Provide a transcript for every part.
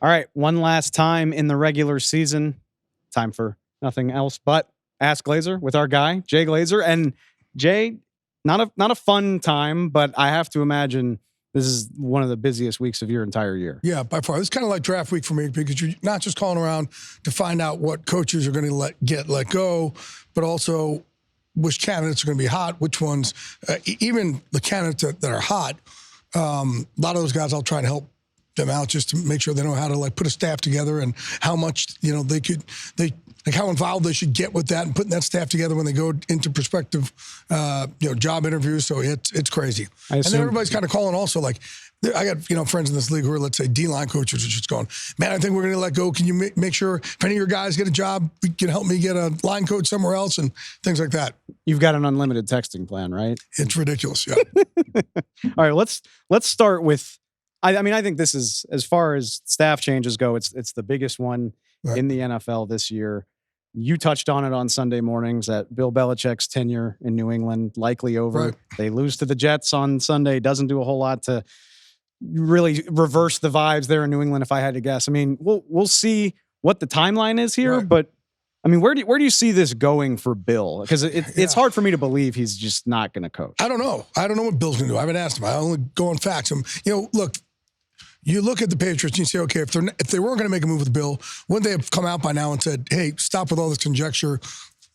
All right, one last time in the regular season. Time for nothing else but Ask Glazer with our guy, Jay Glazer. And Jay, not a fun time, but I have to imagine this is one of the busiest weeks of your entire year. Yeah, by far. It's kind of like draft week for me because you're not just calling around to find out what coaches are going to let go, but also which candidates are going to be hot, which ones, even the candidates that are hot, a lot of those guys I'll try and help them out just to make sure they know how to like put a staff together and how much, how involved they should get with that and putting that staff together when they go into prospective, job interviews. So it's crazy. And then everybody's kind of calling also like, I got, friends in this league who are, let's say, D-line coaches are just going, man, I think we're going to let go. Can you make sure if any of your guys get a job, you can help me get a line coach somewhere else and things like that. You've got an unlimited texting plan, right? It's ridiculous. Yeah. All right, let's start with, I think this is, as far as staff changes go, it's the biggest one in the NFL this year. You touched on it on Sunday mornings that Bill Belichick's tenure in New England likely over. Right. They lose to the Jets on Sunday. Doesn't do a whole lot to really reverse the vibes there in New England, if I had to guess. I mean, we'll see what the timeline is here, but I mean, where do you see this going for Bill? Because it's hard for me to believe he's just not going to coach. I don't know. I don't know what Bill's going to do. I haven't asked him. I only go on facts. Look. You look at the Patriots and you say, okay, if they weren't going to make a move with Bill, wouldn't they have come out by now and said, hey, stop with all this conjecture.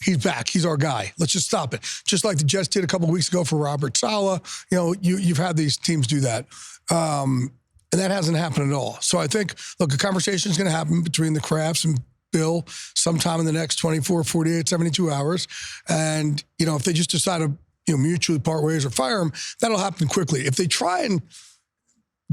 He's back. He's our guy. Let's just stop it. Just like the Jets did a couple of weeks ago for Robert Saleh. You've had these teams do that. And that hasn't happened at all. So I think, look, a conversation is going to happen between the Crafts and Bill sometime in the next 24, 48, 72 hours. And, if they just decide to, mutually part ways or fire him, that'll happen quickly. If they try and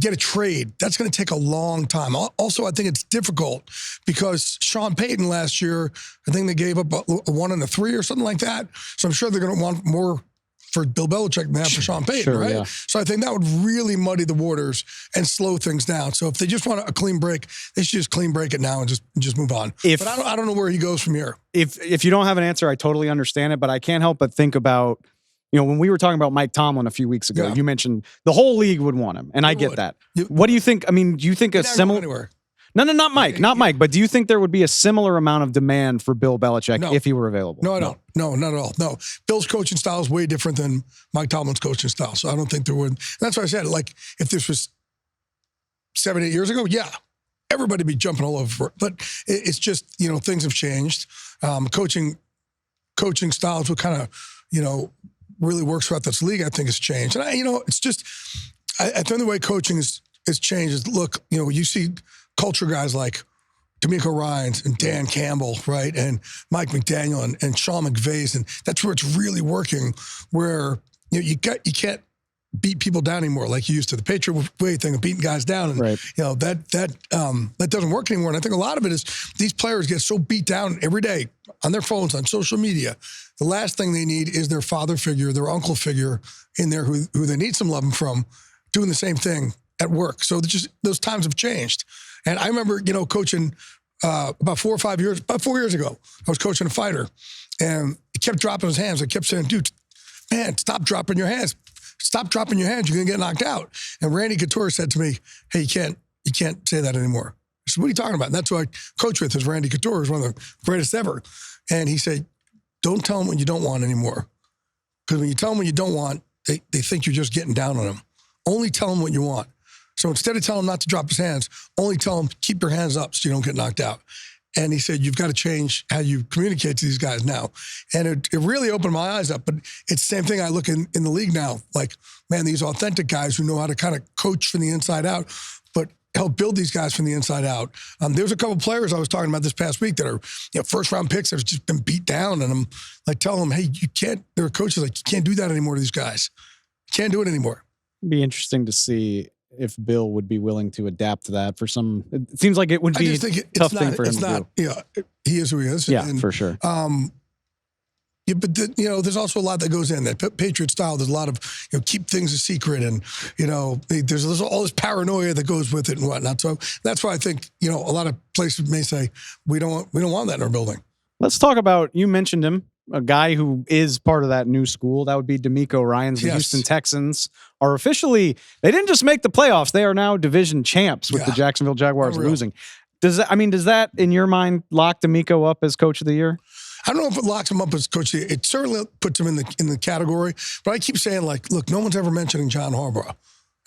get a trade, that's going to take a long time. Also, I think it's difficult because Sean Payton last year, I think they gave up a 1 and a 3 or something like that. So I'm sure they're going to want more for Bill Belichick than they have for Sean Payton, right? Yeah. So I think that would really muddy the waters and slow things down. So if they just want a clean break, they should just clean break it now and just move on. But I don't know where he goes from here. If you don't have an answer, I totally understand it, but I can't help but think about, when we were talking about Mike Tomlin a few weeks ago, you mentioned the whole league would want him, and I get that. What do you think? I mean, do you think a similar? No, not Mike, not Mike. But do you think there would be a similar amount of demand for Bill Belichick if he were available? No, I don't. No, not at all. No, Bill's coaching style is way different than Mike Tomlin's coaching style, so I don't think there would. And that's why I said, like, if this was 7, 8 years ago, everybody would be jumping all over for it. But it's just things have changed. Coaching styles will kind of really works throughout this league, I think, has changed. And it's just, I think the way coaching has changed is, look, you see culture guys like D'Amico Ryans and Dan Campbell, right? And Mike McDaniel and Sean McVay. And that's where it's really working, where you can't beat people down anymore like you used to. The Patriot way thing of beating guys down. And that doesn't work anymore. And I think a lot of it is these players get so beat down every day on their phones, on social media. The last thing they need is their father figure, their uncle figure in there who they need some loving from, doing the same thing at work. So those times have changed. And I remember, coaching about 4 years ago, I was coaching a fighter and he kept dropping his hands. I kept saying, dude, man, stop dropping your hands. Stop dropping your hands. You're going to get knocked out. And Randy Couture said to me, hey, you can't say that anymore. I said, what are you talking about? And that's who I coach with, is Randy Couture, who's one of the greatest ever. And he said, don't tell them what you don't want anymore. Because when you tell them what you don't want, they think you're just getting down on them. Only tell them what you want. So instead of telling him not to drop his hands, only tell him keep your hands up so you don't get knocked out. And he said, you've got to change how you communicate to these guys now. And it really opened my eyes up. But it's the same thing I look in the league now. Like, man, these authentic guys who know how to kind of coach from the inside out, but help build these guys from the inside out. There's a couple of players I was talking about this past week that are first-round picks that have just been beat down. And I'm like telling them, hey, you can't, there are coaches like, you can't do that anymore to these guys. You can't do it anymore. It'd be interesting to see if Bill would be willing to adapt to that for some. It seems like it would be a tough thing for him to do. Yeah, he is who he is. Yeah, for sure. But there's also a lot that goes in that Patriot style. There's a lot of keep things a secret, and there's all this paranoia that goes with it and whatnot. So that's why I think a lot of places may say we don't want that in our building. Let's talk about, you mentioned him a guy who is part of that new school. That would be DeMeco Ryans. The Houston Texans are officially, they didn't just make the playoffs. They are now division champs with the Jacksonville Jaguars losing. Does that, in your mind, lock DeMeco up as coach of the year? I don't know if it locks him up as coach of the year. It certainly puts him in the category. But I keep saying, like, look, no one's ever mentioning John Harbaugh.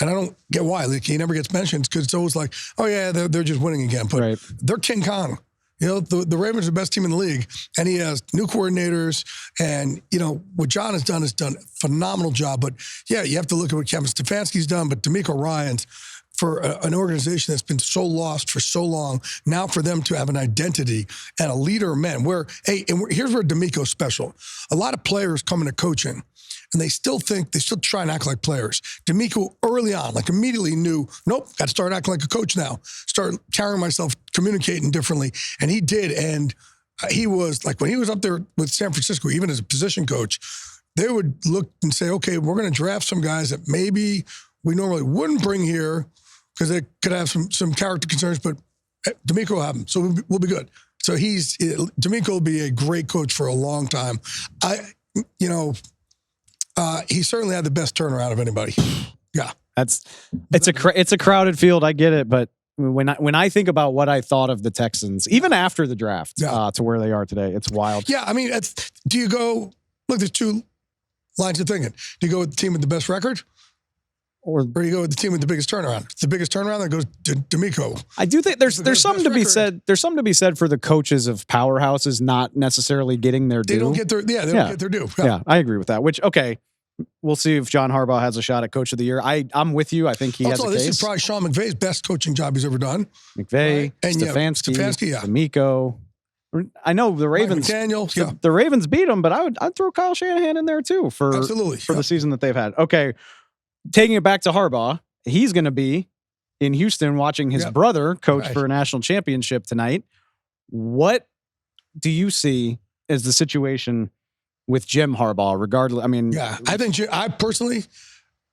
And I don't get why. Like, he never gets mentioned because it's always like, oh, yeah, they're just winning again. But they're King Kong. You know, the Ravens are the best team in the league. And he has new coordinators. And, you know, what John has done a phenomenal job. But, yeah, you have to look at what Kevin Stefanski's done. But DeMeco Ryans, for an organization that's been so lost for so long, now for them to have an identity and a leader of men. Here's where DeMeco's special. A lot of players come into coaching, and they still try and act like players. DeMeco early on, like immediately knew, nope, got to start acting like a coach now. Start carrying myself, communicating differently. And he did. And he was like, when he was up there with San Francisco, even as a position coach, they would look and say, okay, we're going to draft some guys that maybe we normally wouldn't bring here, because they could have some character concerns, but DeMeco will have them, so we'll be good. So DeMeco will be a great coach for a long time. He certainly had the best turnaround of anybody. Yeah, it's a crowded field. I get it, but when I think about what I thought of the Texans, even after the draft, to where they are today, it's wild. Yeah, I mean, do you go? Look, there's two lines of thinking. Do you go with the team with the best record? Or you go with the team with the biggest turnaround. It's the biggest turnaround that goes to DeMeco. I do think there's something to be said. There's something to be said for the coaches of powerhouses not necessarily getting their due. They don't get their due. Yeah, I agree with that. Which, okay, we'll see if John Harbaugh has a shot at coach of the year. I'm with you. I think he has a case. This is probably Sean McVay's best coaching job he's ever done. McVay, right? Stefanski, DeMeco. I know the Ravens. The Ravens beat him, but I'd throw Kyle Shanahan in there too for the season that they've had. Okay. Taking it back to Harbaugh, he's going to be in Houston watching his brother coach for a national championship tonight. What do you see as the situation with Jim Harbaugh? Regardless, I mean, I think I personally,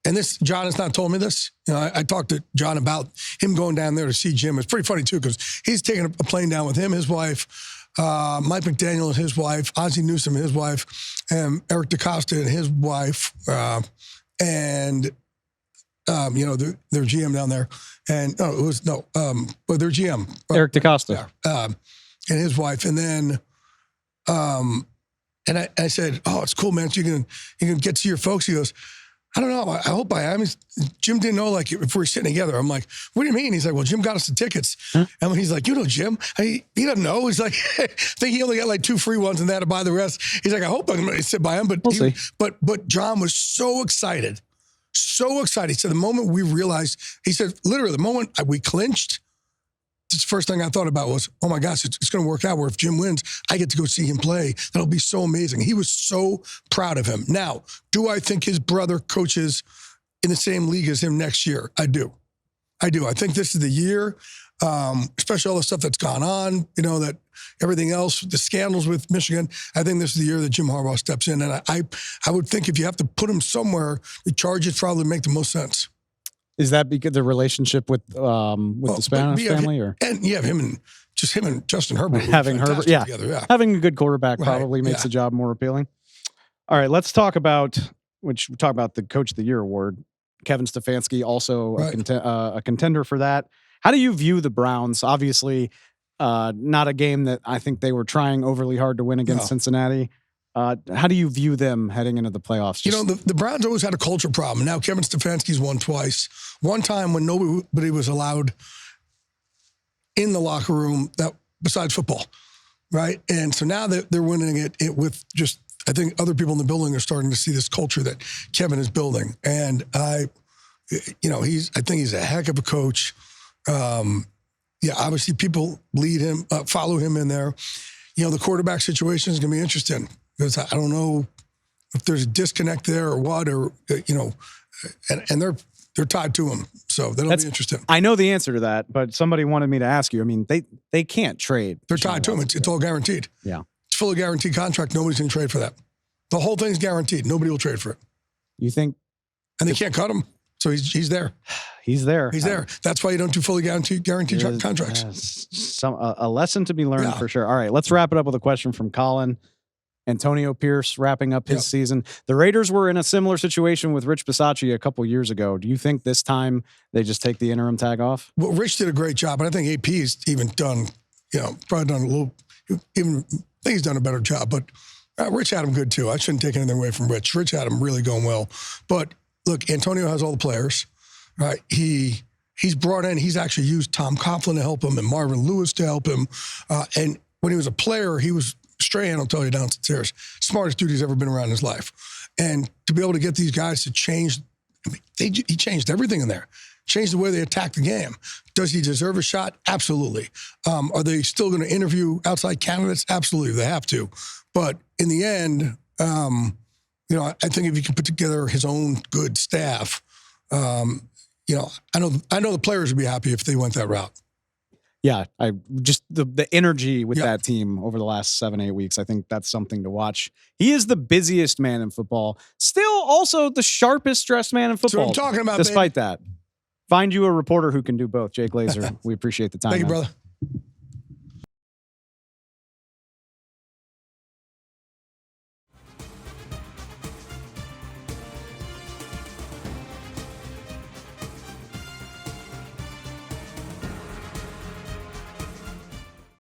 and this John has not told me this. You know, I talked to John about him going down there to see Jim. It's pretty funny too because he's taking a plane down with him, his wife, Mike McDaniel and his wife, Ozzie Newsome and his wife, and Eric DaCosta and his wife, their GM down there, and their GM, Eric DaCosta, and his wife, and then, and I said, "Oh, it's cool, man. So you can get to see your folks." He goes, "I don't know. I hope I am." Jim didn't know, like, if we're sitting together. I'm like, "What do you mean?" He's like, "Well, Jim got us the tickets." Huh? And he's like, "You know, Jim?" He doesn't know. He's like, I think he only got like 2 free ones and they had to buy the rest. He's like, "I hope I'm going to sit by him." But we'll see. But John was so excited. So excited. So the moment we realized, he said, literally, the moment we clinched, the first thing I thought about was, oh my gosh, it's going to work out where if Jim wins, I get to go see him play. That'll be so amazing. He was so proud of him. Now, do I think his brother coaches in the same league as him next year? I do. I think this is the year, especially all the stuff that's gone on, you know, that everything else, the scandals with Michigan. I think this is the year that Jim Harbaugh steps in. And I would think if you have to put him somewhere, the Chargers probably make the most sense. Is that because the relationship with the Spanish family? Him and Justin Herbert. Having Herbert, together, having a good quarterback probably makes the job more appealing. All right, let's talk about the Coach of the Year award. Kevin Stefanski, also a contender for that. How do you view the Browns? Obviously, not a game that I think they were trying overly hard to win against Cincinnati. How do you view them heading into the playoffs? The Browns always had a culture problem. Now Kevin Stefanski's won twice. One time when nobody was allowed in the locker room besides football, right? And so now that they're winning it with just, I think other people in the building are starting to see this culture that Kevin is building. And I think he's a heck of a coach. Obviously people lead him, follow him in there. You know, the quarterback situation is going to be interesting because I don't know if there's a disconnect there or what, and they're tied to him. So that'll be interesting. I know the answer to that, but somebody wanted me to ask you. I mean, they can't trade. They're tied to him. It's all guaranteed. Yeah. It's fully guaranteed contract. Nobody's going to trade for that. The whole thing's guaranteed. Nobody will trade for it. You think? And they can't cut him. So he's there. He's there. He's there. That's why you don't do fully guaranteed contracts. A lesson to be learned for sure. All right, let's wrap it up with a question from Colin. Antonio Pierce wrapping up his season. The Raiders were in a similar situation with Rich Bisaccia a couple years ago. Do you think this time they just take the interim tag off? Well, Rich did a great job, and I think AP's even done, probably done a little, even I think he's done a better job, but Rich had him good too. I shouldn't take anything away from Rich. Rich had him really going well. But look, Antonio has all the players, right? He's brought in, he's actually used Tom Coughlin to help him and Marvin Lewis to help him. And when he was a player, he was, Strahan will tell you downstairs, smartest dude he's ever been around in his life. And to be able to get these guys to change, he changed everything in there. Changed the way they attack the game. Does he deserve a shot? Absolutely. Are they still going to interview outside candidates? Absolutely, they have to. But in the end, I think if he can put together his own good staff, I know the players would be happy if they went that route. Yeah, I just the energy with that team over the last 7-8 weeks. I think that's something to watch. He is the busiest man in football. Still, also the sharpest dressed man in football. That's what I'm talking about. Despite that, find you a reporter who can do both. Jake Glazer, we appreciate the time. Thank you, brother.